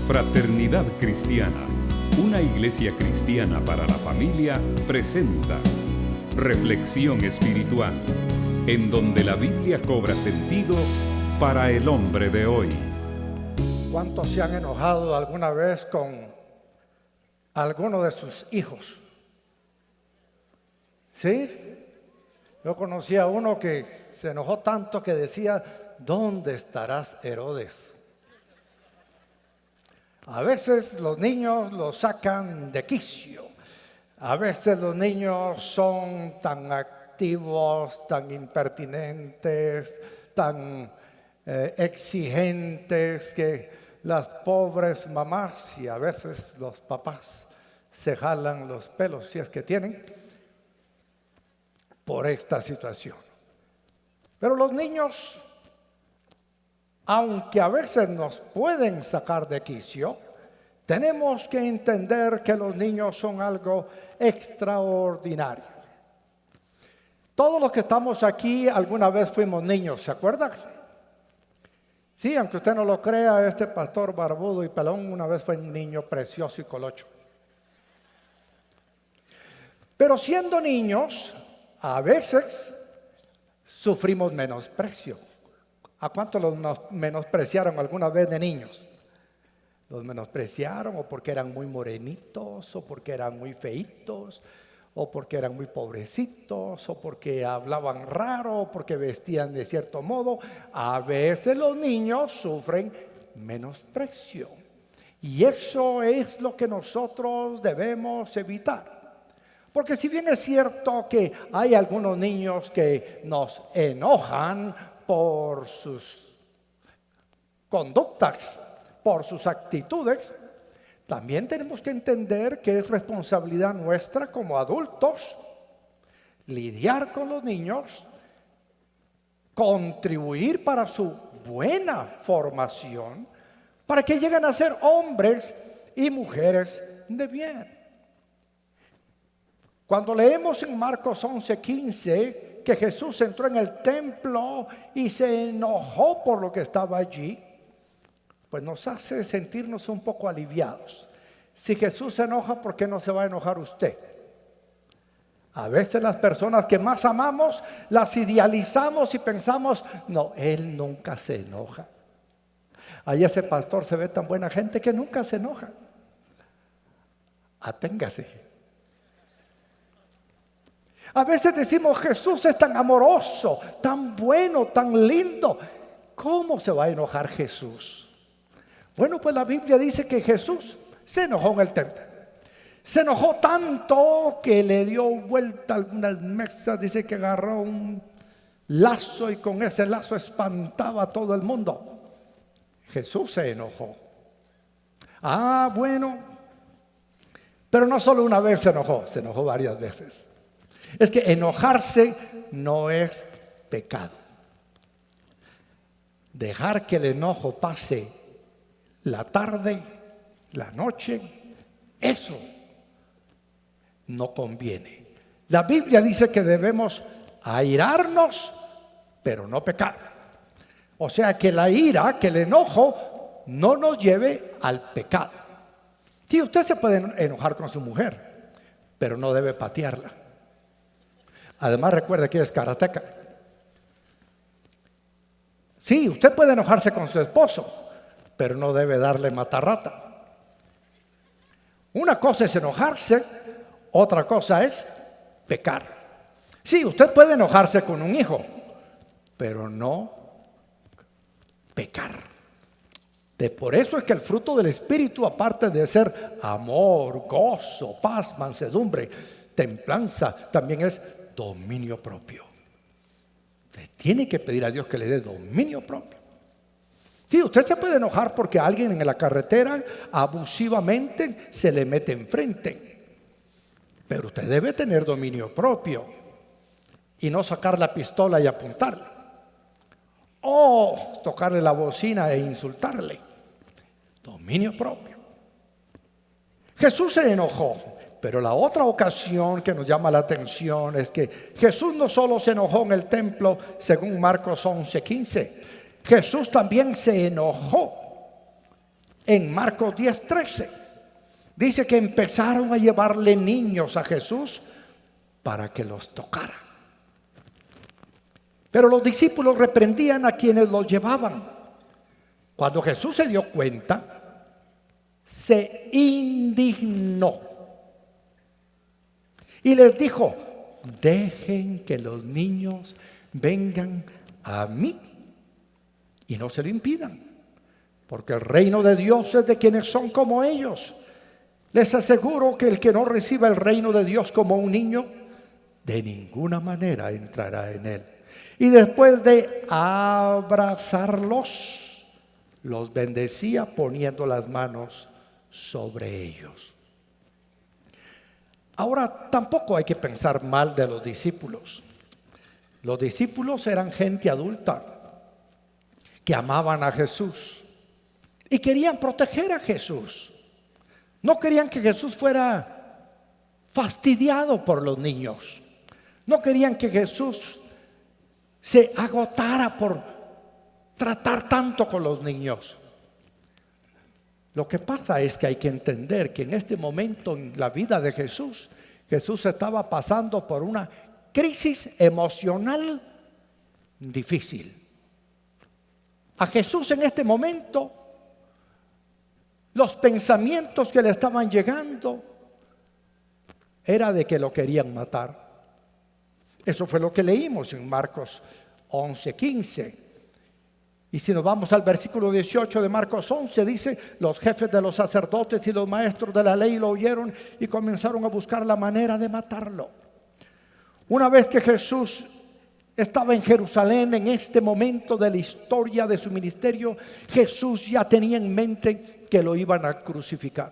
Fraternidad Cristiana, una iglesia cristiana para la familia, presenta Reflexión Espiritual, en donde la Biblia cobra sentido para el hombre de hoy. ¿Cuántos se han enojado alguna vez con alguno de sus hijos? ¿Sí? Yo conocí a uno que se enojó tanto que decía: ¿dónde estarás, Herodes? A veces los niños los sacan de quicio. A veces los niños son tan activos, tan impertinentes, tan exigentes que las pobres mamás y a veces los papás se jalan los pelos, si es que tienen, por esta situación. Pero los niños, aunque a veces nos pueden sacar de quicio, tenemos que entender que los niños son algo extraordinario. Todos los que estamos aquí alguna vez fuimos niños, ¿se acuerdan? Sí, aunque usted no lo crea, este pastor barbudo y pelón una vez fue un niño precioso y colocho. Pero siendo niños, a veces sufrimos menosprecio. ¿A cuántos los menospreciaron alguna vez de niños? Los menospreciaron o porque eran muy morenitos, o porque eran muy feitos, o porque eran muy pobrecitos, o porque hablaban raro, o porque vestían de cierto modo. A veces los niños sufren menosprecio. Y eso es lo que nosotros debemos evitar. Porque si bien es cierto que hay algunos niños que nos enojan por sus conductas, por sus actitudes, también tenemos que entender que es responsabilidad nuestra como adultos lidiar con los niños, contribuir para su buena formación, para que lleguen a ser hombres y mujeres de bien. Cuando leemos en Marcos 11:15 que Jesús entró en el templo y se enojó por lo que estaba allí, pues nos hace sentirnos un poco aliviados. Si Jesús se enoja, ¿por qué no se va a enojar usted? A veces las personas que más amamos las idealizamos y pensamos: no, Él nunca se enoja. Ahí ese pastor se ve tan buena gente que nunca se enoja. Aténgase. A veces decimos: Jesús es tan amoroso, tan bueno, tan lindo. ¿Cómo se va a enojar Jesús? Bueno, pues la Biblia dice que Jesús se enojó en el templo. Se enojó tanto que le dio vuelta a algunas mesas. Dice que agarró un lazo y con ese lazo espantaba a todo el mundo. Jesús se enojó. Bueno. Pero no solo una vez se enojó varias veces. Es que enojarse no es pecado. Dejar que el enojo pase la tarde, la noche, eso no conviene. La Biblia dice que debemos airarnos, pero no pecar. O sea, que la ira, que el enojo no nos lleve al pecado. Sí, usted se puede enojar con su mujer, pero no debe patearla. Además, recuerde que es karateca. Sí, usted puede enojarse con su esposo, pero no debe darle matarrata. Una cosa es enojarse, otra cosa es pecar. Sí, usted puede enojarse con un hijo, pero no pecar. Por eso es que el fruto del Espíritu, aparte de ser amor, gozo, paz, mansedumbre, templanza, también es dominio propio. Usted tiene que pedir a Dios que le dé dominio propio. Sí, usted se puede enojar porque alguien en la carretera abusivamente se le mete enfrente, pero usted debe tener dominio propio y no sacar la pistola y apuntarla o tocarle la bocina e insultarle. Dominio propio. Jesús se enojó. Pero la otra ocasión que nos llama la atención es que Jesús no solo se enojó en el templo, según Marcos 11:15. Jesús también se enojó En Marcos 10:13 dice que empezaron a llevarle niños a Jesús para que los tocara. Pero los discípulos reprendían a quienes los llevaban. Cuando Jesús se dio cuenta, se indignó y les dijo: dejen que los niños vengan a mí y no se lo impidan, porque el reino de Dios es de quienes son como ellos. Les aseguro que el que no reciba el reino de Dios como un niño, de ninguna manera entrará en él. Y después de abrazarlos, los bendecía poniendo las manos sobre ellos. Ahora, tampoco hay que pensar mal de los discípulos. Los discípulos eran gente adulta que amaban a Jesús y querían proteger a Jesús. No querían que Jesús fuera fastidiado por los niños. No querían que Jesús se agotara por tratar tanto con los niños. Lo que pasa es que hay que entender que en este momento en la vida de Jesús, Jesús estaba pasando por una crisis emocional difícil. A Jesús en este momento, los pensamientos que le estaban llegando era de que lo querían matar. Eso fue lo que leímos en Marcos 11:15. Y si nos vamos al versículo 18 de Marcos 11, dice: los jefes de los sacerdotes y los maestros de la ley lo oyeron y comenzaron a buscar la manera de matarlo. Una vez que Jesús estaba en Jerusalén, en este momento de la historia de su ministerio, Jesús ya tenía en mente que lo iban a crucificar.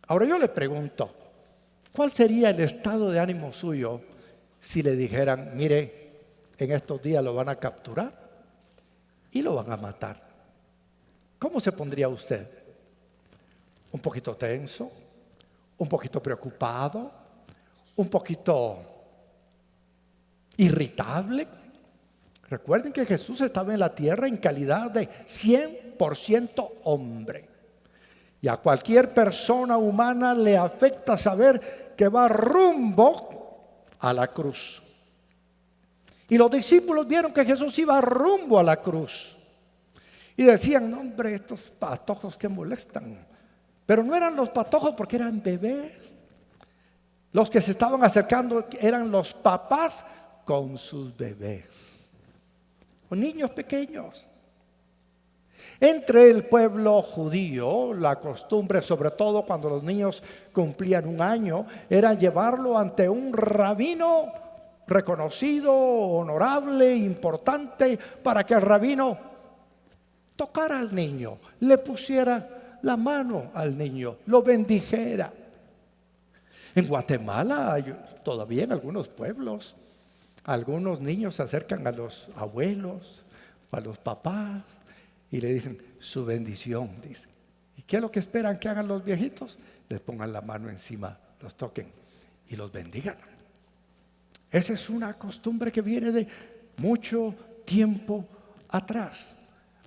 Ahora yo le pregunto, ¿cuál sería el estado de ánimo suyo si le dijeran: mire, en estos días lo van a capturar y lo van a matar? ¿Cómo se pondría usted? ¿Un poquito tenso? ¿Un poquito preocupado? ¿Un poquito irritable? Recuerden que Jesús estaba en la tierra en calidad de 100% hombre. Y a cualquier persona humana le afecta saber que va rumbo a la cruz. Y los discípulos vieron que Jesús iba rumbo a la cruz. Y decían: no, hombre, estos patojos que molestan. Pero no eran los patojos, porque eran bebés. Los que se estaban acercando eran los papás con sus bebés, o niños pequeños. Entre el pueblo judío, la costumbre, sobre todo cuando los niños cumplían 1 año, era llevarlo ante un rabino reconocido, honorable, importante, para que el rabino tocara al niño, le pusiera la mano al niño, lo bendijera. En Guatemala, todavía en algunos pueblos, algunos niños se acercan a los abuelos o a los papás y le dicen: su bendición, dice. ¿Y qué es lo que esperan que hagan los viejitos? Les pongan la mano encima, los toquen y los bendigan. Esa es una costumbre que viene de mucho tiempo atrás.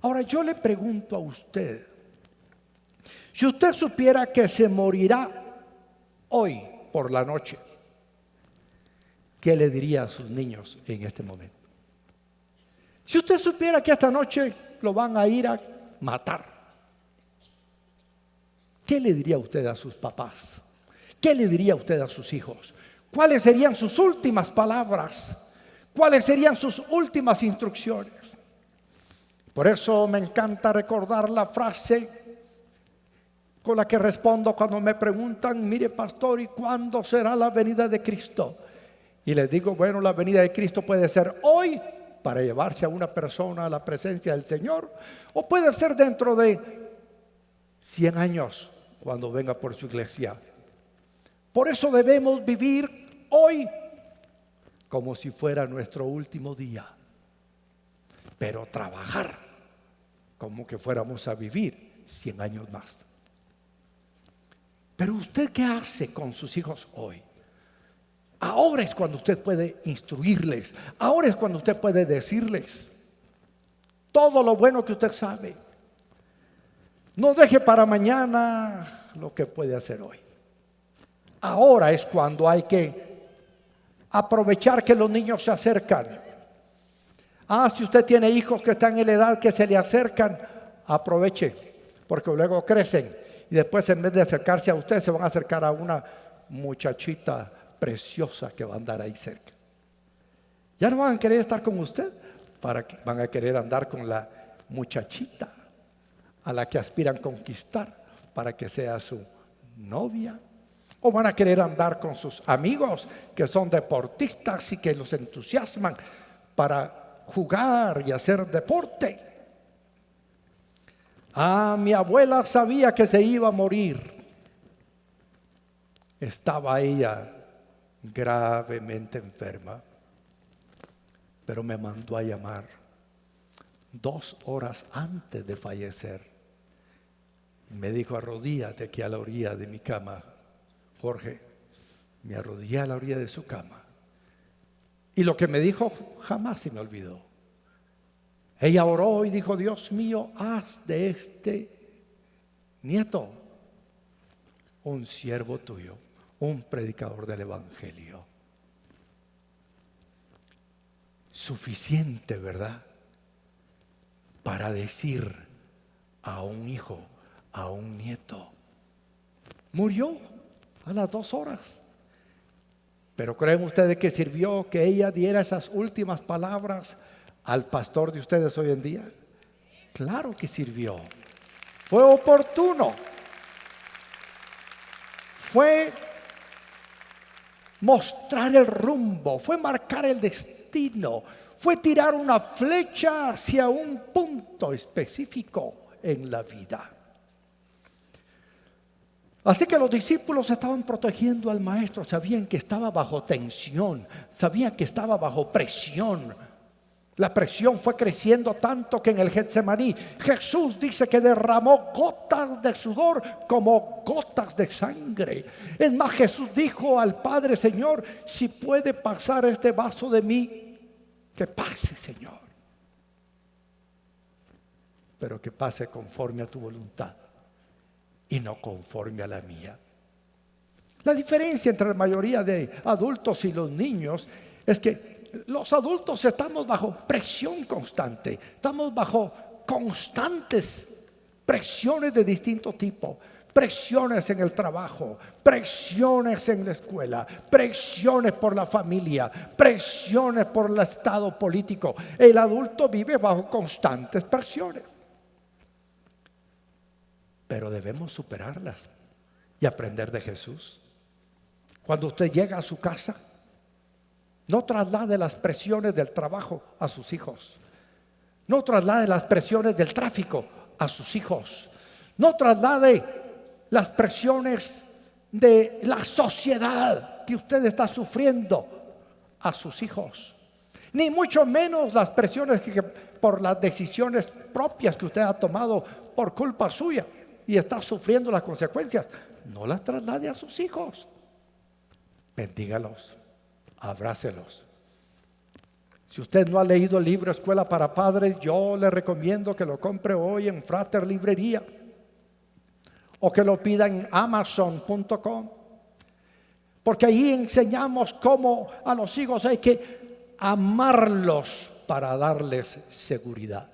Ahora yo le pregunto a usted, si usted supiera que se morirá hoy por la noche, ¿qué le diría a sus niños en este momento? Si usted supiera que esta noche lo van a ir a matar, ¿qué le diría usted a sus papás? ¿Qué le diría usted a sus hijos? ¿Cuáles serían sus últimas palabras? ¿Cuáles serían sus últimas instrucciones? Por eso me encanta recordar la frase con la que respondo cuando me preguntan: mire, pastor, ¿y cuándo será la venida de Cristo? Y les digo: bueno, la venida de Cristo puede ser hoy, para llevarse a una persona a la presencia del Señor, o puede ser dentro de 100 años, cuando venga por su iglesia. Por eso debemos vivir hoy como si fuera nuestro último día, pero trabajar como que fuéramos a vivir 100 años más. Pero usted, ¿qué hace con sus hijos hoy? Ahora es cuando usted puede instruirles. Ahora es cuando usted puede decirles todo lo bueno que usted sabe. No deje para mañana lo que puede hacer hoy. Ahora es cuando hay que aprovechar que los niños se acercan. Si usted tiene hijos que están en la edad que se le acercan, aproveche, porque luego crecen y después, en vez de acercarse a usted, se van a acercar a una muchachita preciosa que va a andar ahí cerca. Ya no van a querer estar con usted, van a querer andar con la muchachita a la que aspiran conquistar para que sea su novia. O van a querer andar con sus amigos que son deportistas y que los entusiasman para jugar y hacer deporte. Mi abuela sabía que se iba a morir. Estaba ella gravemente enferma, pero me mandó a llamar 2 horas antes de fallecer. Y me dijo: arrodíllate aquí a la orilla de mi cama. Jorge, me arrodillé a la orilla de su cama. Y lo que me dijo jamás se me olvidó. Ella oró y dijo: Dios mío, haz de este nieto un siervo tuyo, un predicador del evangelio. Suficiente, ¿verdad?, para decir a un hijo, a un nieto. Murió a las 2 horas. Pero ¿creen ustedes que sirvió que ella diera esas últimas palabras al pastor de ustedes hoy en día? Claro que sirvió. Fue oportuno. Fue mostrar el rumbo, fue marcar el destino, fue tirar una flecha hacia un punto específico en la vida. Así que los discípulos estaban protegiendo al maestro, sabían que estaba bajo tensión, sabían que estaba bajo presión. La presión fue creciendo tanto que en el Getsemaní Jesús dice que derramó gotas de sudor como gotas de sangre. Es más, Jesús dijo al Padre: Señor, si puede pasar este vaso de mí, que pase, Señor, pero que pase conforme a tu voluntad y no conforme a la mía. La diferencia entre la mayoría de adultos y los niños es que los adultos estamos bajo presión constante, estamos bajo constantes presiones de distinto tipo. Presiones en el trabajo, presiones en la escuela, presiones por la familia, presiones por el estado político. El adulto vive bajo constantes presiones, pero debemos superarlas y aprender de Jesús. Cuando usted llega a su casa, no traslade las presiones del trabajo a sus hijos. No traslade las presiones del tráfico a sus hijos. No traslade las presiones de la sociedad que usted está sufriendo a sus hijos. Ni mucho menos las presiones que por las decisiones propias que usted ha tomado por culpa suya y está sufriendo las consecuencias. No las traslade a sus hijos. Bendígalos, abrácelos. Si usted no ha leído el libro Escuela para Padres, yo le recomiendo que lo compre hoy en Frater Librería o que lo pida en Amazon.com, porque ahí enseñamos cómo a los hijos hay que amarlos para darles seguridad.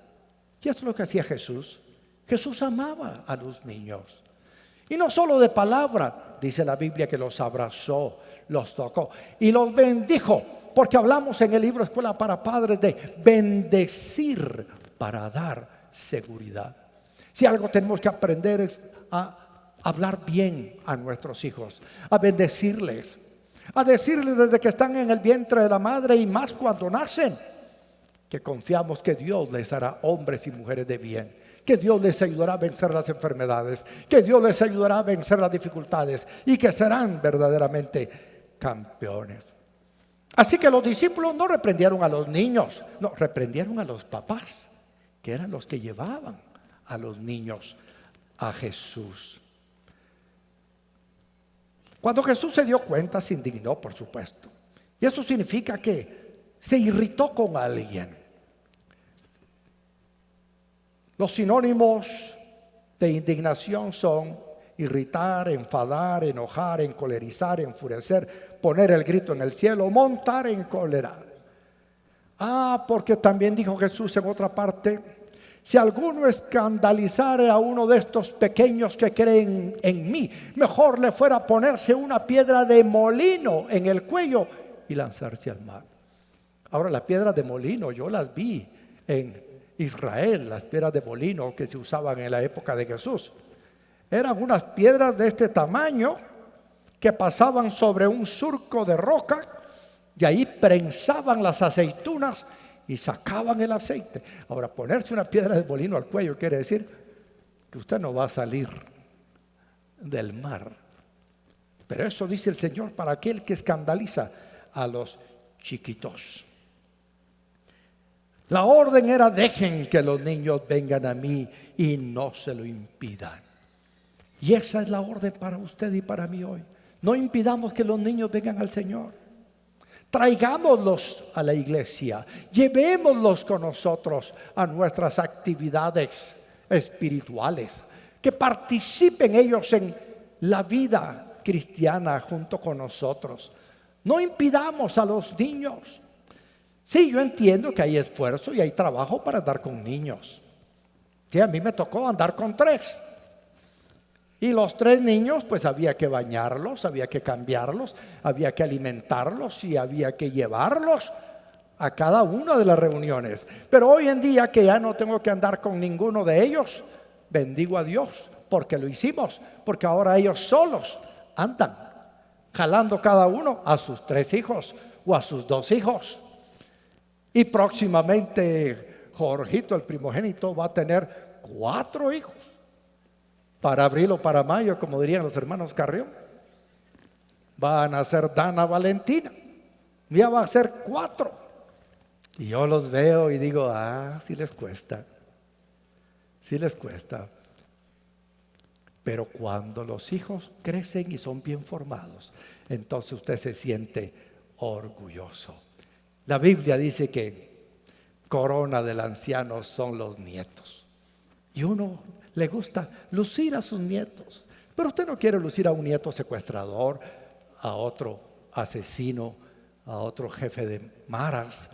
Y eso es lo que hacía Jesús. Jesús amaba a los niños, y no solo de palabra. Dice la Biblia que los abrazó, los tocó y los bendijo, porque hablamos en el libro Escuela para Padres de bendecir para dar seguridad. Si algo tenemos que aprender es a hablar bien a nuestros hijos, a bendecirles, a decirles desde que están en el vientre de la madre y más cuando nacen, que confiamos que Dios les hará hombres y mujeres de bien, que Dios les ayudará a vencer las enfermedades, que Dios les ayudará a vencer las dificultades y que serán verdaderamente campeones. Así que los discípulos no reprendieron a los niños, no, reprendieron a los papás, que eran los que llevaban a los niños a Jesús. Cuando Jesús se dio cuenta, se indignó, por supuesto. Y eso significa que se irritó con alguien. Los sinónimos de indignación son irritar, enfadar, enojar, encolerizar, enfurecer, poner el grito en el cielo, montar en cólera. Porque también dijo Jesús en otra parte: si alguno escandalizare a uno de estos pequeños que creen en mí, mejor le fuera ponerse una piedra de molino en el cuello y lanzarse al mar. Ahora, las piedras de molino yo las vi en Israel, las piedras de molino que se usaban en la época de Jesús. Eran unas piedras de este tamaño que pasaban sobre un surco de roca y ahí prensaban las aceitunas y sacaban el aceite. Ahora, ponerse una piedra de molino al cuello quiere decir que usted no va a salir del mar. Pero eso dice el Señor para aquel que escandaliza a los chiquitos. La orden era: dejen que los niños vengan a mí y no se lo impidan. Y esa es la orden para usted y para mí hoy. No impidamos que los niños vengan al Señor. Traigámoslos a la iglesia, llevémoslos con nosotros a nuestras actividades espirituales, que participen ellos en la vida cristiana junto con nosotros. No impidamos a los niños. Sí, yo entiendo que hay esfuerzo y hay trabajo para andar con niños. Sí, a mí me tocó andar con 3. Y los 3 niños, pues había que bañarlos, había que cambiarlos, había que alimentarlos y había que llevarlos a cada una de las reuniones. Pero hoy en día, que ya no tengo que andar con ninguno de ellos, bendigo a Dios porque lo hicimos, porque ahora ellos solos andan jalando cada uno a sus 3 hijos o a sus 2 hijos. Y próximamente Jorgito, el primogénito, va a tener 4 hijos. Para abril o para mayo, como dirían los hermanos Carrión, van a ser Dana Valentina. Ya va a ser 4. Y yo los veo y digo: sí les cuesta. Sí les cuesta. Pero cuando los hijos crecen y son bien formados, entonces usted se siente orgulloso. La Biblia dice que corona del anciano son los nietos. Y uno le gusta lucir a sus nietos. Pero usted no quiere lucir a un nieto secuestrador, a otro asesino, a otro jefe de maras,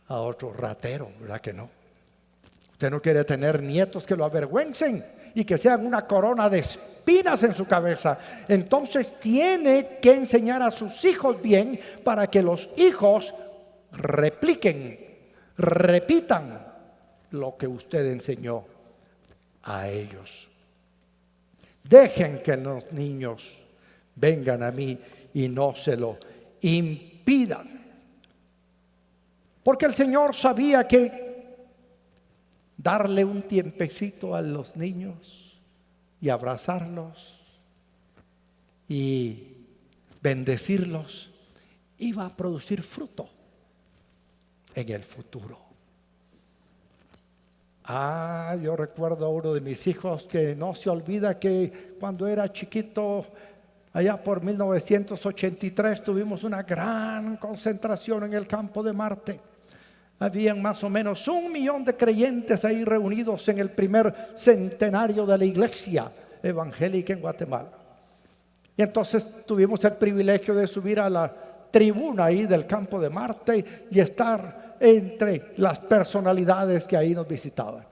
a otro ratero, ¿verdad que no? Usted no quiere tener nietos que lo avergüencen y que sean una corona de espinas en su cabeza. Entonces tiene que enseñar a sus hijos bien para que los hijos repliquen, repitan lo que usted enseñó a ellos. Dejen que los niños vengan a mí y no se lo impidan. Porque el Señor sabía que darle un tiempecito a los niños y abrazarlos y bendecirlos iba a producir fruto en el futuro. Yo recuerdo a uno de mis hijos que no se olvida que cuando era chiquito, allá por 1983, tuvimos una gran concentración en el campo de Marte. Habían más o menos 1 millón de creyentes ahí reunidos en el primer centenario de la iglesia evangélica en Guatemala. Y entonces tuvimos el privilegio de subir a la tribuna ahí del campo de Marte y estar entre las personalidades que ahí nos visitaban.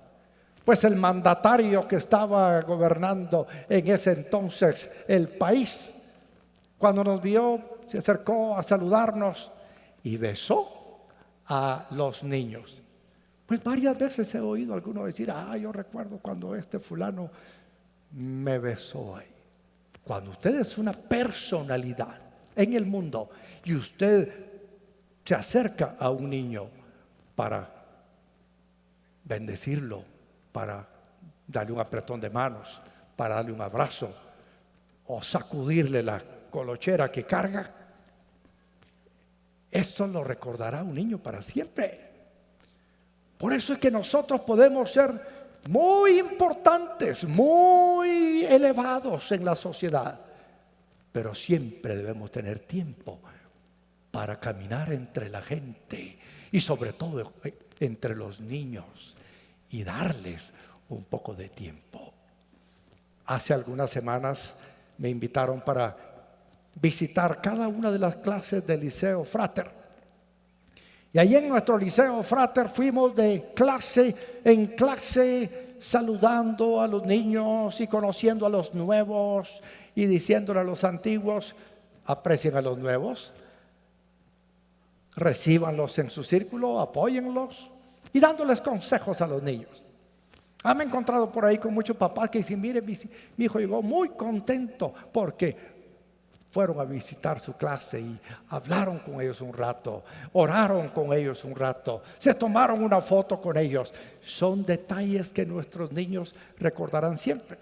Pues el mandatario que estaba gobernando en ese entonces el país, cuando nos vio, se acercó a saludarnos y besó a los niños. Pues varias veces he oído a algunos decir: yo recuerdo cuando este fulano me besó ahí. Cuando usted es una personalidad en el mundo y usted se acerca a un niño para bendecirlo, para darle un apretón de manos, para darle un abrazo o sacudirle la colochera que carga, eso lo recordará un niño para siempre. Por eso es que nosotros podemos ser muy importantes, muy elevados en la sociedad, pero siempre debemos tener tiempo para caminar entre la gente y sobre todo entre los niños y darles un poco de tiempo. Hace algunas semanas me invitaron para visitar cada una de las clases del Liceo Frater. Y allí en nuestro Liceo Frater fuimos de clase en clase, saludando a los niños y conociendo a los nuevos y diciéndole a los antiguos: aprecien a los nuevos, recíbanlos en su círculo, apóyenlos, y dándoles consejos a los niños. Me he encontrado por ahí con muchos papás que dicen: mire, mi hijo llegó muy contento porque fueron a visitar su clase y hablaron con ellos un rato, oraron con ellos un rato, se tomaron una foto con ellos. Son detalles que nuestros niños recordarán siempre.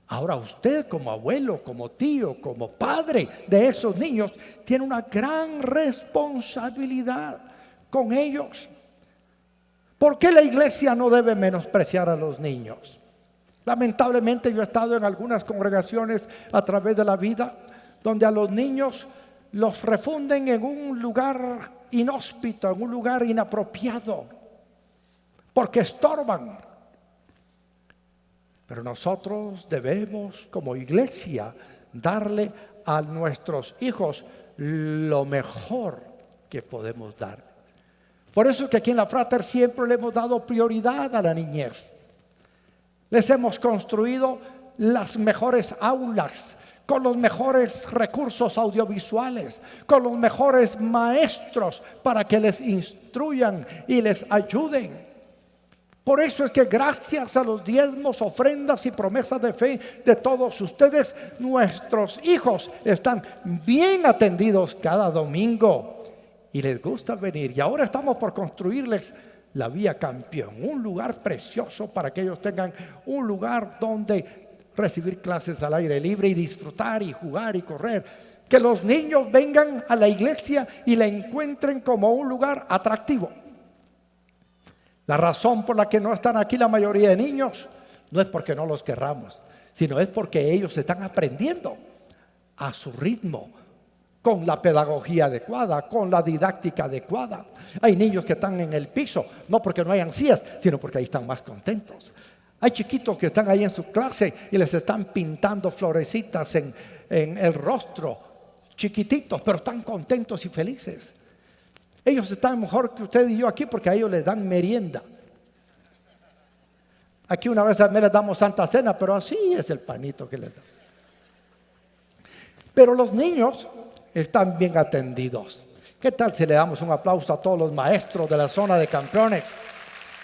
Ahora usted, como abuelo, como tío, como padre de esos niños, tiene una gran responsabilidad con ellos. ¿Por qué la iglesia no debe menospreciar a los niños? Lamentablemente yo he estado en algunas congregaciones a través de la vida donde a los niños los refunden en un lugar inhóspito, en un lugar inapropiado, porque estorban. Pero nosotros debemos, como iglesia, darle a nuestros hijos lo mejor que podemos dar. Por eso es que aquí en la Frater siempre le hemos dado prioridad a la niñez. Les hemos construido las mejores aulas, con los mejores recursos audiovisuales, con los mejores maestros para que les instruyan y les ayuden. Por eso es que gracias a los diezmos, ofrendas y promesas de fe de todos ustedes, nuestros hijos están bien atendidos cada domingo y les gusta venir. Y ahora estamos por construirles la Vía Campeón, un lugar precioso para que ellos tengan un lugar donde recibir clases al aire libre y disfrutar y jugar y correr. Que los niños vengan a la iglesia y la encuentren como un lugar atractivo. La razón por la que no están aquí la mayoría de niños no es porque no los querramos, sino es porque ellos están aprendiendo a su ritmo, con la pedagogía adecuada, con la didáctica adecuada. Hay niños que están en el piso, no porque no hayan sillas, sino porque ahí están más contentos. Hay chiquitos que están ahí en su clase y les están pintando florecitas en el rostro, chiquititos, pero están contentos y felices. Ellos están mejor que usted y yo aquí porque a ellos les dan merienda. Aquí una vez al mes les damos Santa Cena, pero así es el panito que les dan. Pero los niños están bien atendidos. ¿Qué tal si le damos un aplauso a todos los maestros de la zona de campeones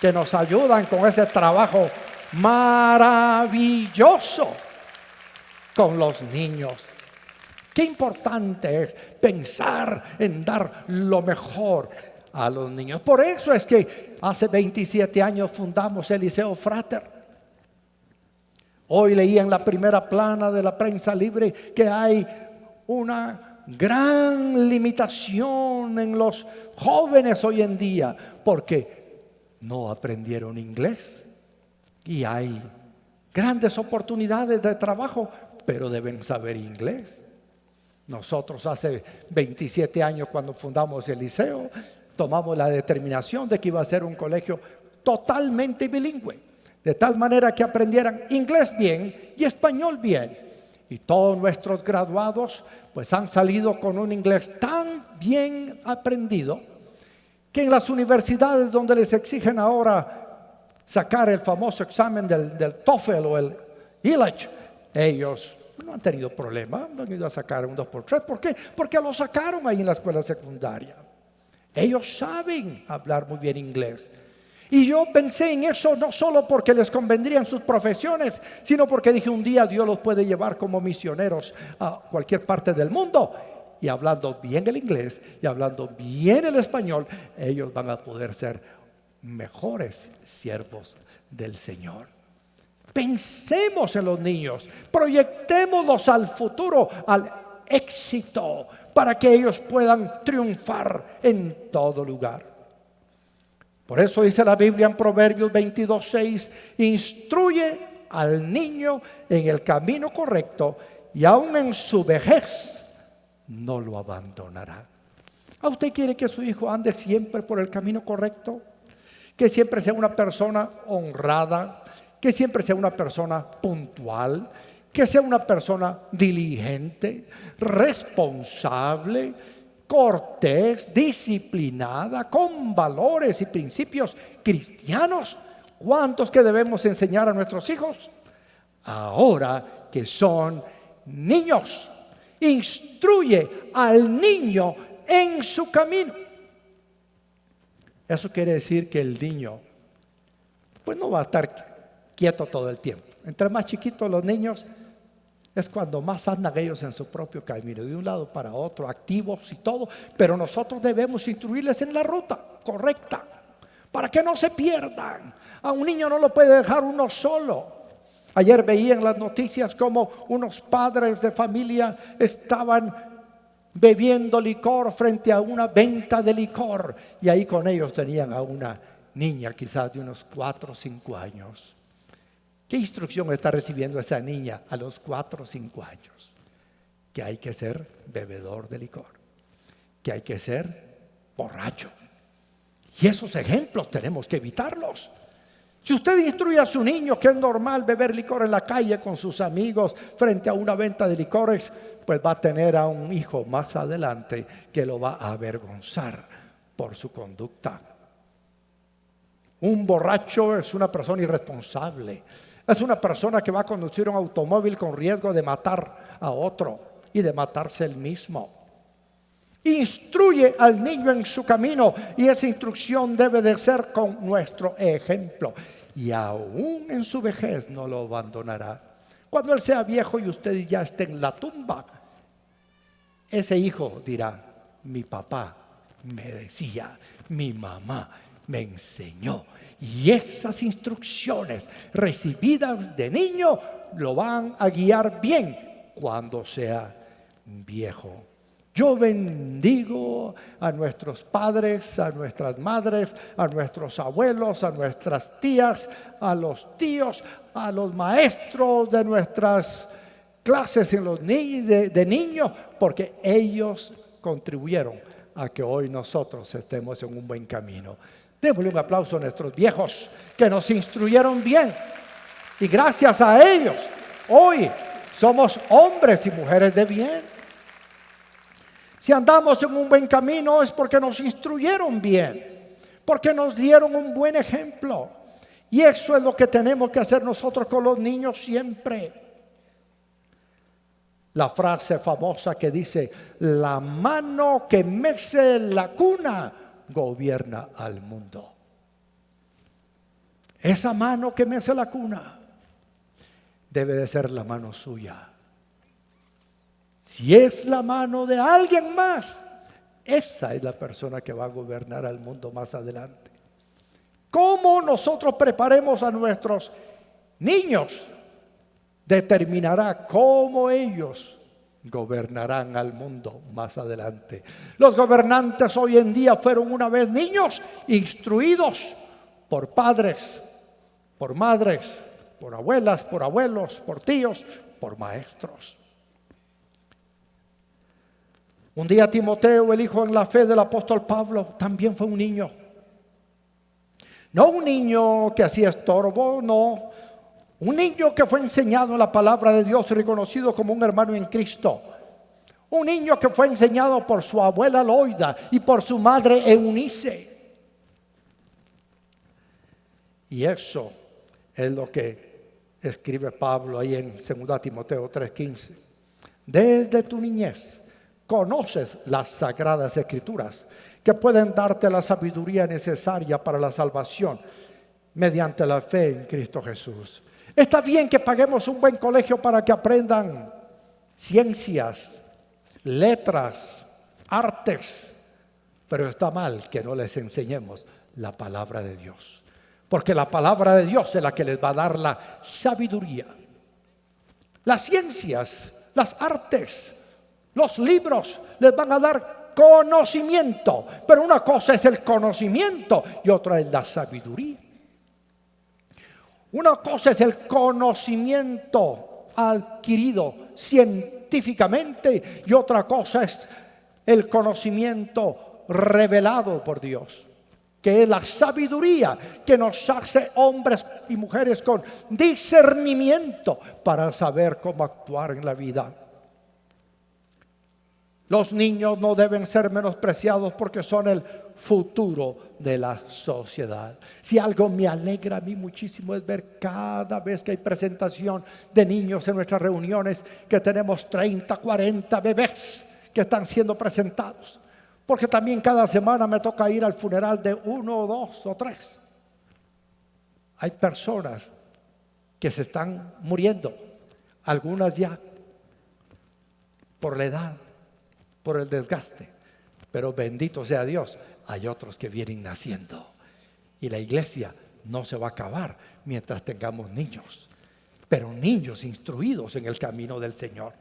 que nos ayudan con ese trabajo maravilloso con los niños? Qué importante es pensar en dar lo mejor a los niños. Por eso es que hace 27 años fundamos el Liceo Frater. Hoy leí en la primera plana de la prensa libre que hay una gran limitación en los jóvenes hoy en día porque no aprendieron inglés. Y hay grandes oportunidades de trabajo, pero deben saber inglés. Nosotros hace 27 años, cuando fundamos el liceo, tomamos la determinación de que iba a ser un colegio totalmente bilingüe, de tal manera que aprendieran inglés bien y español bien. Y todos nuestros graduados pues han salido con un inglés tan bien aprendido que en las universidades donde les exigen ahora sacar el famoso examen del TOEFL o el IELTS, ellos no han tenido problema, no han ido a sacar un 2x3. ¿Por qué? Porque lo sacaron ahí en la escuela secundaria. Ellos saben hablar muy bien inglés. Y yo pensé en eso no solo porque les convendría en sus profesiones, sino porque dije: un día Dios los puede llevar como misioneros a cualquier parte del mundo. Y hablando bien el inglés y hablando bien el español, ellos van a poder ser mejores siervos del Señor. Pensemos en los niños, proyectémoslos al futuro, al éxito, para que ellos puedan triunfar en todo lugar. Por eso dice la Biblia en Proverbios 22:6: instruye al niño en el camino correcto y aún en su vejez no lo abandonará. ¿A usted quiere que su hijo ande siempre por el camino correcto? Que siempre sea una persona honrada, que siempre sea una persona puntual, que sea una persona diligente, responsable, cortés, disciplinada, con valores y principios cristianos. ¿Cuántos que debemos enseñar a nuestros hijos? Ahora que son niños, instruye al niño en su camino. Eso quiere decir que el niño pues no va a estar quieto todo el tiempo. Entre más chiquitos los niños es cuando más andan ellos en su propio camino, de un lado para otro, activos y todo. Pero nosotros debemos instruirles en la ruta correcta para que no se pierdan. A un niño no lo puede dejar uno solo. Ayer veía en las noticias como unos padres de familia estaban bebiendo licor frente a una venta de licor, y ahí con ellos tenían a una niña quizás de unos 4 o 5 años. ¿Qué instrucción está recibiendo esa niña a los 4 o 5 años? Que hay que ser bebedor de licor, que hay que ser borracho. Y esos ejemplos tenemos que evitarlos. Si usted instruye a su niño que es normal beber licor en la calle con sus amigos frente a una venta de licores, pues va a tener a un hijo más adelante que lo va a avergonzar por su conducta. Un borracho es una persona irresponsable. Es una persona que va a conducir un automóvil con riesgo de matar a otro y de matarse él mismo. Instruye al niño en su camino, y esa instrucción debe de ser con nuestro ejemplo. Y aún en su vejez no lo abandonará. Cuando él sea viejo y usted ya esté en la tumba, ese hijo dirá: mi papá me decía, mi mamá me enseñó. Y esas instrucciones recibidas de niño lo van a guiar bien cuando sea viejo. Yo bendigo a nuestros padres, a nuestras madres, a nuestros abuelos, a nuestras tías, a los tíos, a los maestros de nuestras clases en los de niños, porque ellos contribuyeron a que hoy nosotros estemos en un buen camino. Démosle un aplauso a nuestros viejos que nos instruyeron bien, y gracias a ellos hoy somos hombres y mujeres de bien. Si andamos en un buen camino es porque nos instruyeron bien, porque nos dieron un buen ejemplo. Y eso es lo que tenemos que hacer nosotros con los niños siempre. La frase famosa que dice: la mano que mece la cuna gobierna al mundo. Esa mano que mece la cuna debe de ser la mano suya. Si es la mano de alguien más, esa es la persona que va a gobernar al mundo más adelante. Cómo nosotros preparemos a nuestros niños determinará cómo ellos gobernarán al mundo más adelante. Los gobernantes hoy en día fueron una vez niños instruidos por padres, por madres, por abuelas, por abuelos, por tíos, por maestros. Un día Timoteo, el hijo en la fe del apóstol Pablo, también fue un niño. No un niño que hacía estorbo, no. Un niño que fue enseñado en la palabra de Dios y reconocido como un hermano en Cristo. Un niño que fue enseñado por su abuela Loida y por su madre Eunice. Y eso es lo que escribe Pablo ahí en 2 Timoteo 3:15. Desde tu niñez conoces las sagradas escrituras que pueden darte la sabiduría necesaria para la salvación mediante la fe en Cristo Jesús. Está bien que paguemos un buen colegio para que aprendan ciencias, letras, artes, pero está mal que no les enseñemos la palabra de Dios, porque la palabra de Dios es la que les va a dar la sabiduría. Las ciencias, las artes, los libros les van a dar conocimiento, pero una cosa es el conocimiento y otra es la sabiduría. Una cosa es el conocimiento adquirido científicamente y otra cosa es el conocimiento revelado por Dios. que es la sabiduría que nos hace hombres y mujeres con discernimiento para saber cómo actuar en la vida. Los niños no deben ser menospreciados porque son el futuro de la sociedad. Si algo me alegra a mí muchísimo es ver cada vez que hay presentación de niños en nuestras reuniones que tenemos 30, 40 bebés que están siendo presentados. Porque también cada semana me toca ir al funeral de 1 o 2 o 3. Hay personas que se están muriendo, algunas ya por la edad, por el desgaste, pero bendito sea Dios, hay otros que vienen naciendo y la iglesia no se va a acabar mientras tengamos niños, pero niños instruidos en el camino del Señor.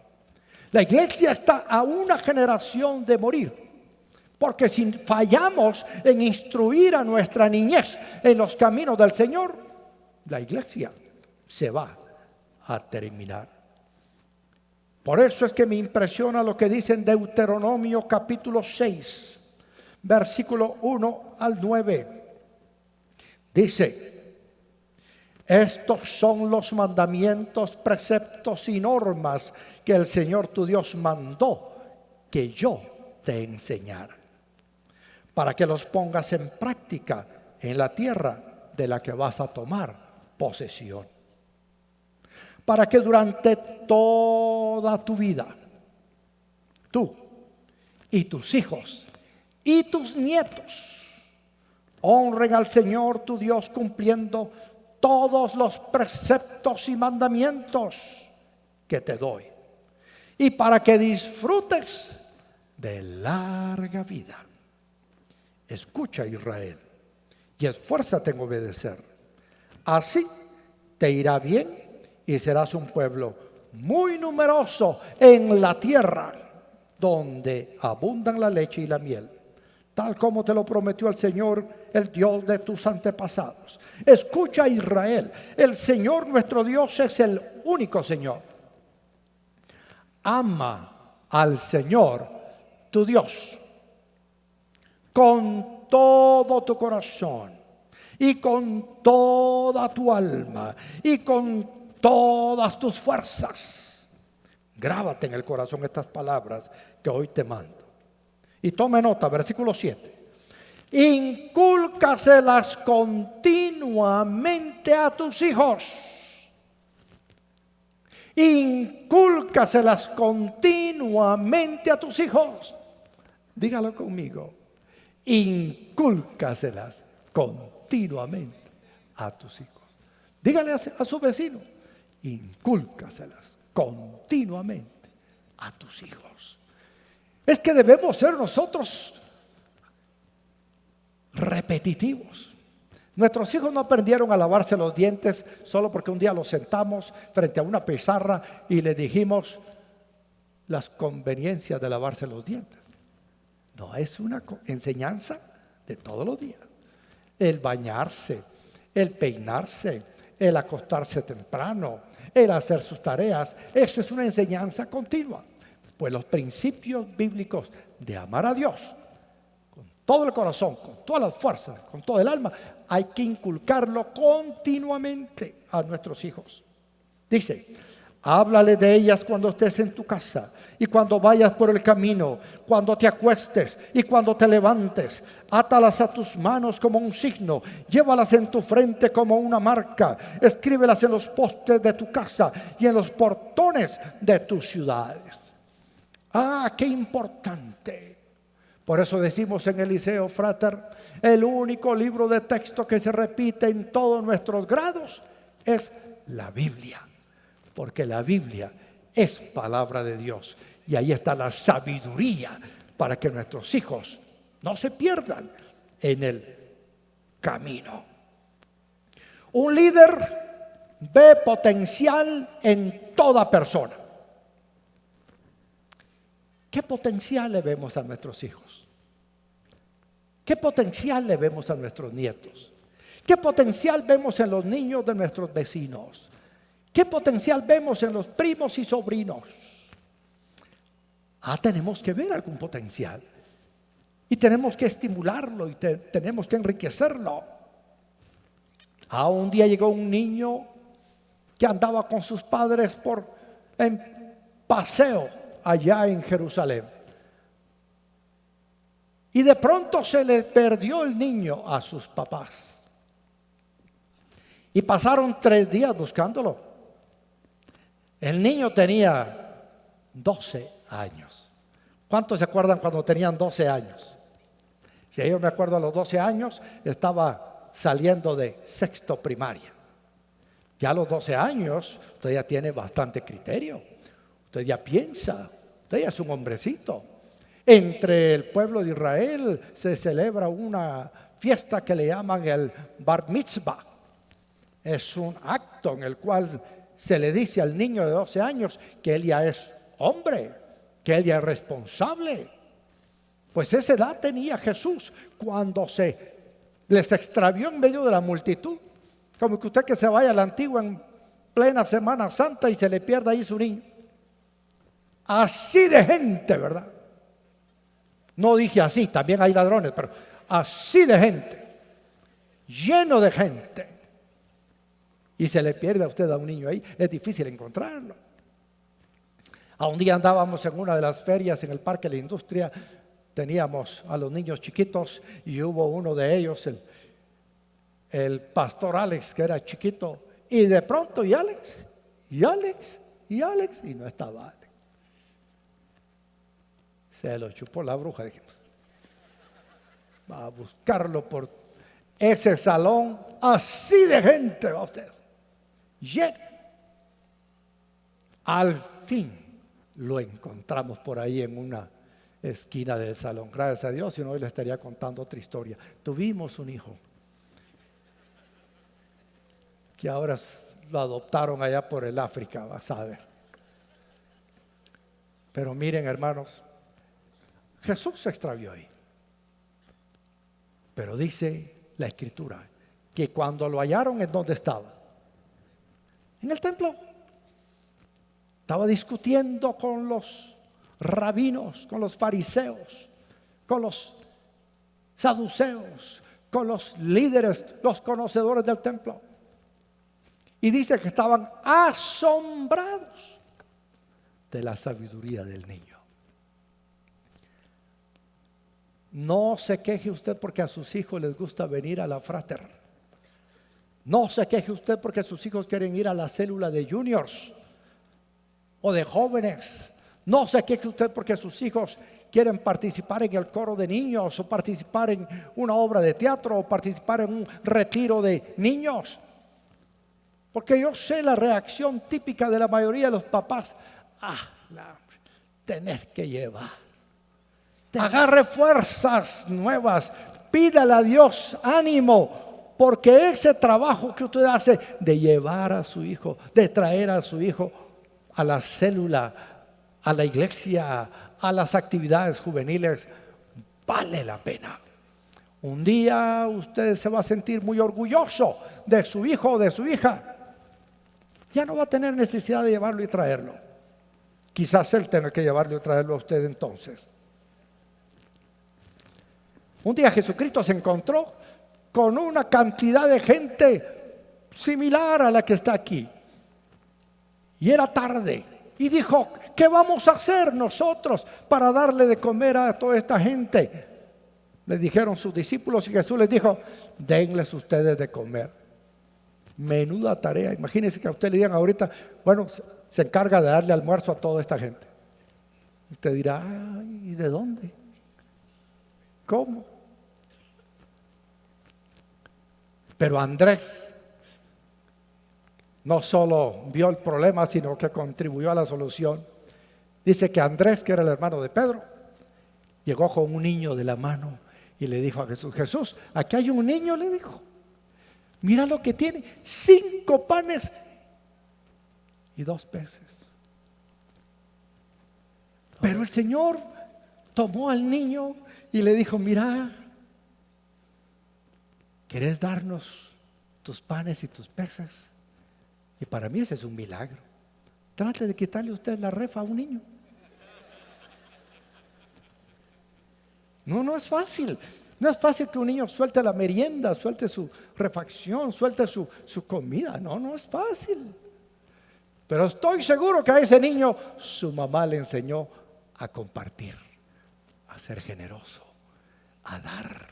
La iglesia está a una generación de morir, porque si fallamos en instruir a nuestra niñez en los caminos del Señor, la iglesia se va a terminar. Por eso es que me impresiona lo que dice en Deuteronomio capítulo 6, versículo 1 al 9. Dice: estos son los mandamientos, preceptos y normas que el Señor tu Dios mandó que yo te enseñara, para que los pongas en práctica en la tierra de la que vas a tomar posesión, para que durante toda tu vida, tú y tus hijos y tus nietos honren al Señor tu Dios cumpliendo todos los preceptos y mandamientos que te doy, y para que disfrutes de larga vida. Escucha, Israel, y esfuérzate en obedecer. Así te irá bien y serás un pueblo muy numeroso en la tierra donde abundan la leche y la miel, tal como te lo prometió el Señor, el Dios de tus antepasados. Escucha, Israel, el Señor nuestro Dios es el único Señor. Ama al Señor tu Dios con todo tu corazón y con toda tu alma y con todas tus fuerzas. Grábate en el corazón estas palabras que hoy te mando. Y tome nota, versículo 7. Incúlcaselas continuamente a tus hijos. Incúlcaselas continuamente a tus hijos. Dígalo conmigo. Incúlcaselas continuamente a tus hijos. Dígale a su vecino: incúlcaselas continuamente a tus hijos. Es que debemos ser nosotros repetitivos. Nuestros hijos no aprendieron a lavarse los dientes solo porque un día los sentamos frente a una pizarra y le dijimos las conveniencias de lavarse los dientes. No, es una enseñanza de todos los días. El bañarse, el peinarse, el acostarse temprano, el hacer sus tareas, esa es una enseñanza continua. Pues los principios bíblicos de amar a Dios con todo el corazón, con todas las fuerzas, con todo el alma, hay que inculcarlo continuamente a nuestros hijos. Dice: háblale de ellas cuando estés en tu casa y cuando vayas por el camino, cuando te acuestes y cuando te levantes. Átalas a tus manos como un signo, llévalas en tu frente como una marca, escríbelas en los postes de tu casa y en los portones de tus ciudades. Ah, qué importante. Por eso decimos en el Liceo Frater, el único libro de texto que se repite en todos nuestros grados es la Biblia, porque la Biblia es palabra de Dios y ahí está la sabiduría para que nuestros hijos no se pierdan en el camino. Un líder ve potencial en toda persona. ¿Qué potencial le vemos a nuestros hijos? ¿Qué potencial le vemos a nuestros nietos? ¿Qué potencial vemos en los niños de nuestros vecinos? ¿Qué potencial vemos en los primos y sobrinos? Tenemos que ver algún potencial. Y tenemos que estimularlo y tenemos que enriquecerlo. Un día llegó un niño que andaba con sus padres en paseo allá en Jerusalén. Y de pronto se le perdió el niño a sus papás. Y pasaron 3 días buscándolo. El niño tenía 12 años. ¿Cuántos se acuerdan cuando tenían 12 años? Si yo me acuerdo, a los 12 años estaba saliendo de sexto primaria. Ya a los 12 años usted ya tiene bastante criterio. Usted ya piensa, usted ya es un hombrecito. Entre el pueblo de Israel se celebra una fiesta que le llaman el Bar Mitzvah. Es un acto en el cual se le dice al niño de 12 años que él ya es hombre, que él ya es responsable. Pues esa edad tenía Jesús cuando se les extravió en medio de la multitud. Como que usted que se vaya a la antigua en plena Semana Santa y se le pierda ahí su niño. Así de gente, ¿verdad? No dije así, también hay ladrones, pero así de gente, lleno de gente. Y se le pierde a usted a un niño ahí, es difícil encontrarlo. Un día andábamos en una de las ferias en el Parque de la Industria, teníamos a los niños chiquitos y hubo uno de ellos, el pastor Alex, que era chiquito, y de pronto y Alex, y no estaba Alex. Se lo chupó la bruja, dijimos. Va a buscarlo por ese salón, así de gente, va usted. Lleno. Al fin lo encontramos por ahí en una esquina del salón. Gracias a Dios, si no, hoy le estaría contando otra historia. Tuvimos un hijo que ahora lo adoptaron allá por el África, vas a ver. Pero miren, hermanos, Jesús se extravió ahí. Pero dice la Escritura que cuando lo hallaron, ¿en dónde estaba? En el templo. Estaba discutiendo con los rabinos, con los fariseos, con los saduceos, con los líderes, los conocedores del templo. Y dice que estaban asombrados de la sabiduría del niño. No se queje usted porque a sus hijos les gusta venir a la frater. No se queje usted porque sus hijos quieren ir a la célula de juniors o de jóvenes. No se queje usted porque sus hijos quieren participar en el coro de niños o participar en una obra de teatro o participar en un retiro de niños. Porque yo sé la reacción típica de la mayoría de los papás. Tener que llevar. Agarre fuerzas nuevas, pídale a Dios ánimo, porque ese trabajo que usted hace de llevar a su hijo, de traer a su hijo a la célula, a la iglesia, a las actividades juveniles, vale la pena. Un día usted se va a sentir muy orgulloso de su hijo o de su hija. Ya no va a tener necesidad de llevarlo y traerlo. Quizás él tenga que llevarlo y traerlo a usted entonces. Un día Jesucristo se encontró con una cantidad de gente similar a la que está aquí. Y era tarde. Y dijo, ¿qué vamos a hacer nosotros para darle de comer a toda esta gente? Le dijeron sus discípulos y Jesús les dijo, denles ustedes de comer. Menuda tarea. Imagínense que a usted le digan ahorita, bueno, se encarga de darle almuerzo a toda esta gente. Usted dirá, ¿y de dónde? ¿Cómo? Pero Andrés no solo vio el problema, sino que contribuyó a la solución. Dice que Andrés, que era el hermano de Pedro, llegó con un niño de la mano y le dijo a Jesús, Jesús, aquí hay un niño, le dijo. Mira lo que tiene, 5 panes y 2 peces. Pero el Señor tomó al niño y le dijo, mira, ¿querés darnos tus panes y tus peces? Y para mí ese es un milagro. Trate de quitarle usted la refa a un niño. No es fácil. No es fácil que un niño suelte la merienda, suelte su refacción, suelte su comida. No es fácil. Pero estoy seguro que a ese niño su mamá le enseñó a compartir, a ser generoso, a dar.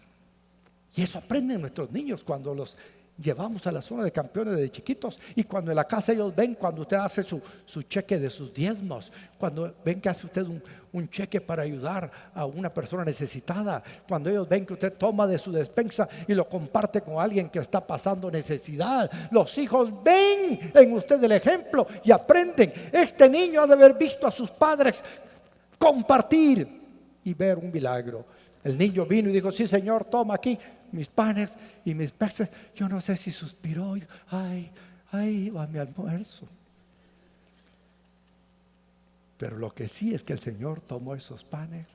Y eso aprenden nuestros niños cuando los llevamos a la zona de campeones de chiquitos, y cuando en la casa ellos ven, cuando usted hace su cheque de sus diezmos, cuando ven que hace usted un cheque para ayudar a una persona necesitada, cuando ellos ven que usted toma de su despensa y lo comparte con alguien que está pasando necesidad, los hijos ven en usted el ejemplo y aprenden. Este niño ha de haber visto a sus padres compartir y ver un milagro. El niño vino y dijo: sí, Señor, toma aquí mis panes y mis peces. Yo no sé si suspiró, ay, va mi almuerzo. Pero lo que sí es que el Señor tomó esos panes,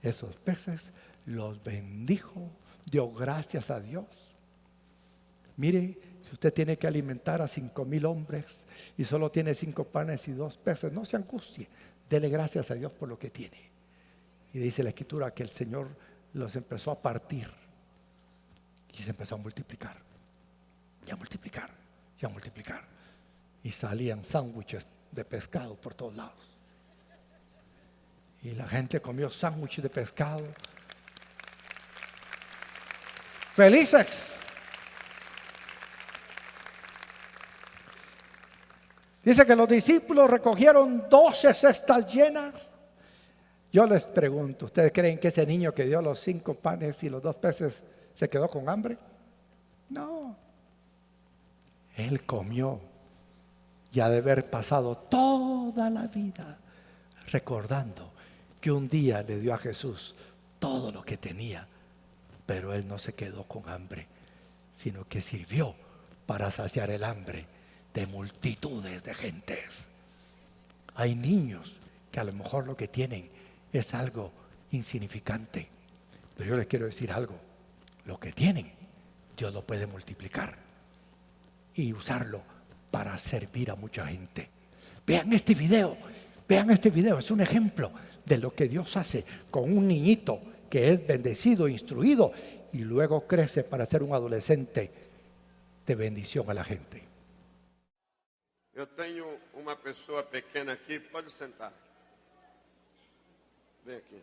esos peces, los bendijo, dio gracias a Dios. Mire, si usted tiene que alimentar a 5,000 hombres y solo tiene 5 panes y 2 peces, no se angustie, dele gracias a Dios por lo que tiene. Y dice la Escritura que el Señor los empezó a partir y se empezó a multiplicar, y a multiplicar, y a multiplicar, y salían sándwiches de pescado por todos lados, y la gente comió sándwiches de pescado felices. Dice que los discípulos recogieron 12 cestas llenas. Yo les pregunto, ¿ustedes creen que ese niño que dio los 5 panes y los 2 peces se quedó con hambre? No. Él comió, y ha de haber pasado toda la vida recordando que un día le dio a Jesús todo lo que tenía, pero él no se quedó con hambre, sino que sirvió para saciar el hambre de multitudes de gentes. Hay niños que a lo mejor lo que tienen es algo insignificante, pero yo les quiero decir algo: lo que tienen, Dios lo puede multiplicar y usarlo para servir a mucha gente. Vean este video, es un ejemplo de lo que Dios hace con un niñito que es bendecido, instruido, y luego crece para ser un adolescente de bendición a la gente. Eu tenho uma pessoa pequena aqui, pode sentar. Vem aqui.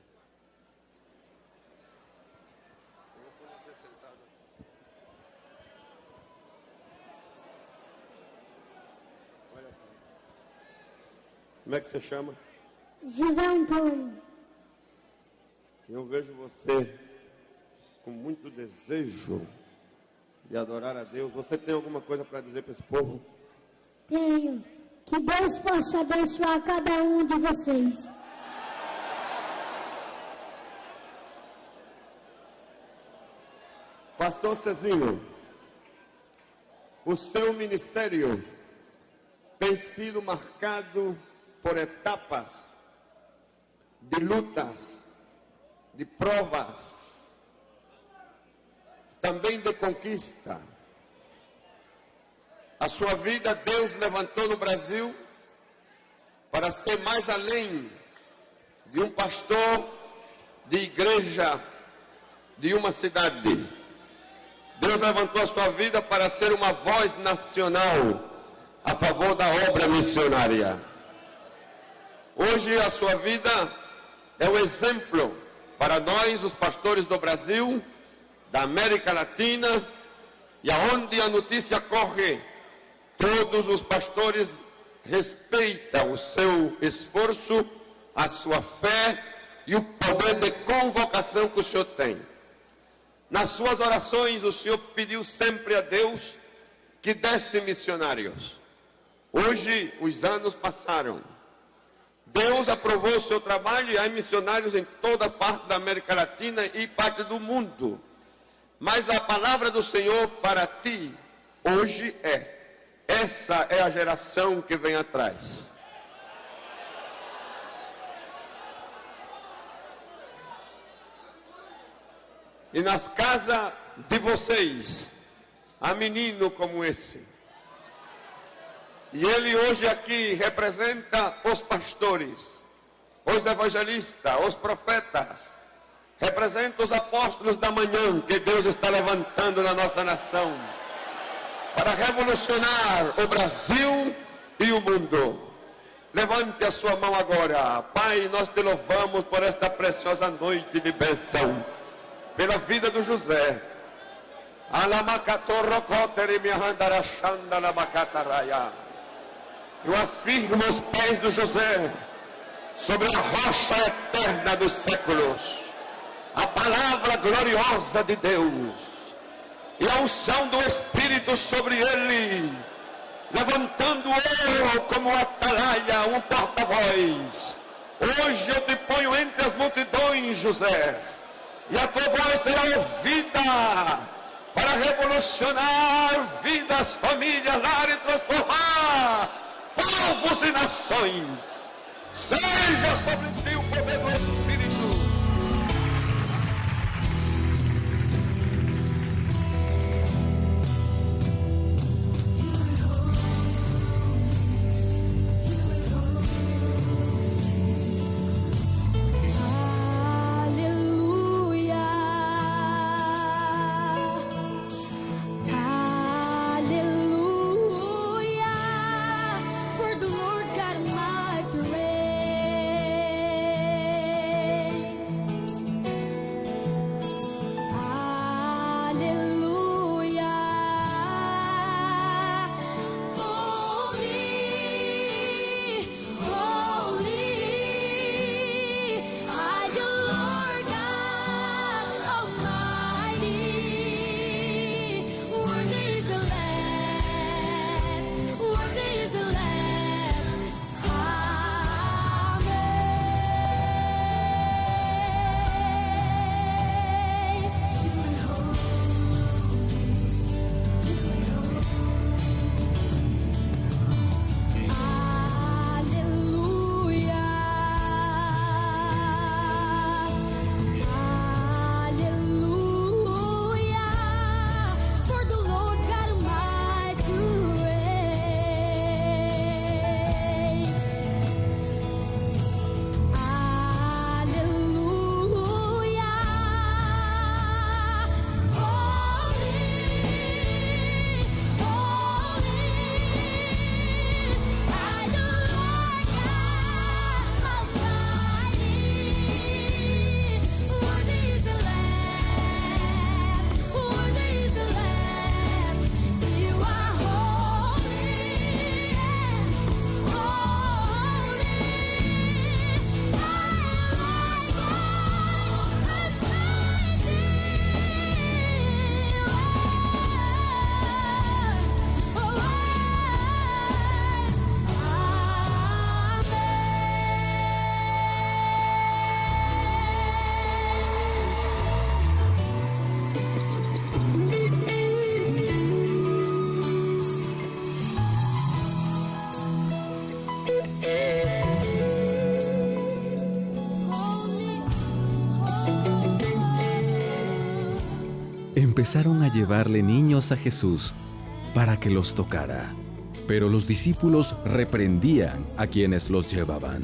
Eu vou pôr você sentado. Olha aqui. Como é que você chama? José Antônio. Eu vejo você com muito desejo de adorar a Deus. Você tem alguma coisa para dizer para esse povo? Tenho. Que Deus possa abençoar cada um de vocês. Pastor Cezinho, o seu ministério tem sido marcado por etapas de lutas, de provas, também de conquista. A sua vida Deus levantou no Brasil para ser mais além de um pastor de igreja de uma cidade. Deus levantou a sua vida para ser uma voz nacional a favor da obra missionária. Hoje a sua vida é o exemplo para nós, os pastores do Brasil, da América Latina, e aonde a notícia corre, todos os pastores respeitam o seu esforço, a sua fé e o poder de convocação que o Senhor tem. Nas suas orações, o Senhor pediu sempre a Deus que desse missionários. Hoje, os anos passaram. Deus aprovou o seu trabalho e há missionários em toda parte da América Latina e parte do mundo. Mas a palavra do Senhor para ti, hoje essa é a geração que vem atrás. E nas casas de vocês, há menino como esse. E ele hoje aqui representa os pastores, os evangelistas, os profetas, Representa os apóstolos da manhã que Deus está levantando na nossa nação para revolucionar o Brasil e o mundo. Levante a sua mão agora. Pai, nós te louvamos por esta preciosa noite de bênção, pela vida do José. Eu afirmo os pés do José sobre a rocha eterna dos séculos, a palavra gloriosa de Deus e a unção do Espírito sobre ele, levantando ouro como atalaia, um porta-voz. Hoje eu te ponho entre as multidões, José, e a tua voz será ouvida para revolucionar vidas, famílias, lar e transformar povos e nações. Seja sobre ti o poder do Espírito. Empezaron a llevarle niños a Jesús para que los tocara, pero los discípulos reprendían a quienes los llevaban.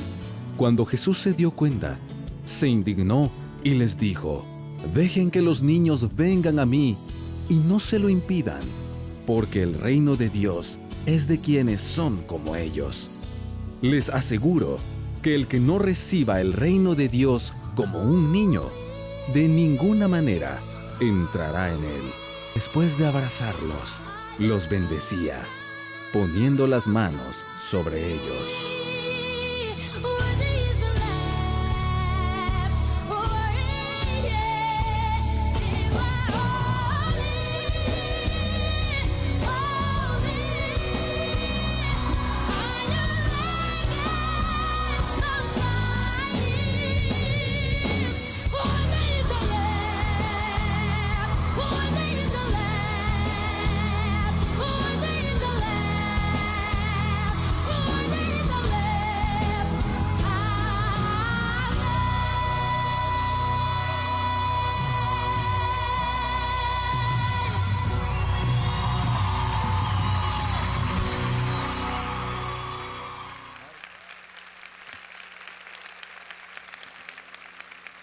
Cuando Jesús se dio cuenta, se indignó y les dijo: «Dejen que los niños vengan a mí y no se lo impidan, porque el reino de Dios es de quienes son como ellos. Les aseguro que el que no reciba el reino de Dios como un niño, de ninguna manera entrará en él». Después de abrazarlos, los bendecía, poniendo las manos sobre ellos. Worthy is the Lamb.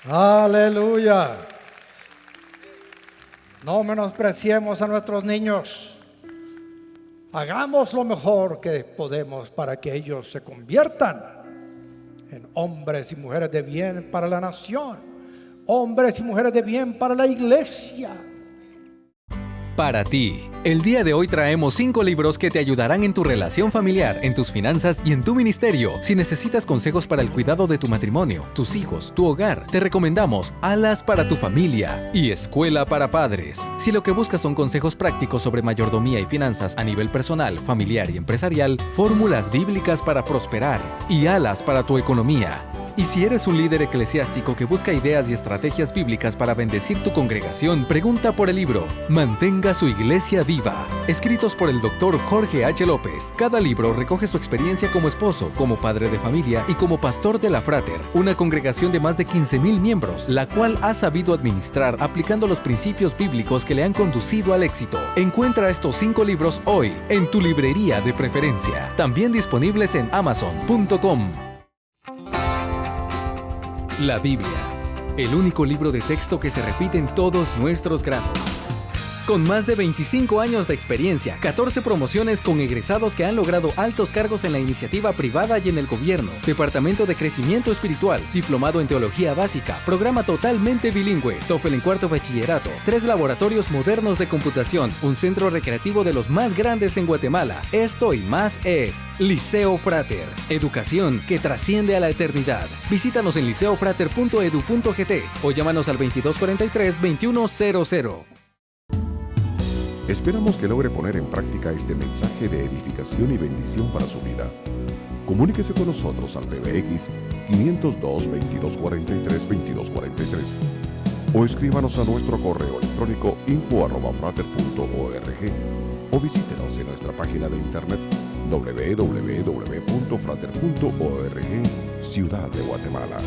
Aleluya. No menospreciemos a nuestros niños. Hagamos lo mejor que podemos para que ellos se conviertan en hombres y mujeres de bien para la nación, hombres y mujeres de bien para la iglesia. Para ti, el día de hoy traemos 5 libros que te ayudarán en tu relación familiar, en tus finanzas y en tu ministerio. Si necesitas consejos para el cuidado de tu matrimonio, tus hijos, tu hogar, te recomendamos Alas para tu familia y Escuela para padres. Si lo que buscas son consejos prácticos sobre mayordomía y finanzas a nivel personal, familiar y empresarial, Fórmulas bíblicas para prosperar y Alas para tu economía. Y si eres un líder eclesiástico que busca ideas y estrategias bíblicas para bendecir tu congregación, pregunta por el libro Mantenga su iglesia viva, escritos por el Dr. Jorge H. López. Cada libro recoge su experiencia como esposo, como padre de familia y como pastor de la Frater, una congregación de más de 15,000 miembros, la cual ha sabido administrar aplicando los principios bíblicos que le han conducido al éxito. Encuentra estos 5 libros hoy en tu librería de preferencia, también disponibles en amazon.com. La Biblia, el único libro de texto que se repite en todos nuestros grados. Con más de 25 años de experiencia, 14 promociones con egresados que han logrado altos cargos en la iniciativa privada y en el gobierno, Departamento de Crecimiento Espiritual, Diplomado en Teología Básica, Programa totalmente bilingüe, TOEFL en 4º bachillerato, 3 laboratorios modernos de computación, un centro recreativo de los más grandes en Guatemala. Esto y más es Liceo Frater, educación que trasciende a la eternidad. Visítanos en liceofrater.edu.gt o llámanos al 2243-2100. Esperamos que logre poner en práctica este mensaje de edificación y bendición para su vida. Comuníquese con nosotros al PBX 502-2243-2243 o escríbanos a nuestro correo electrónico info@frater.org o visítenos en nuestra página de internet www.frater.org, Ciudad de Guatemala.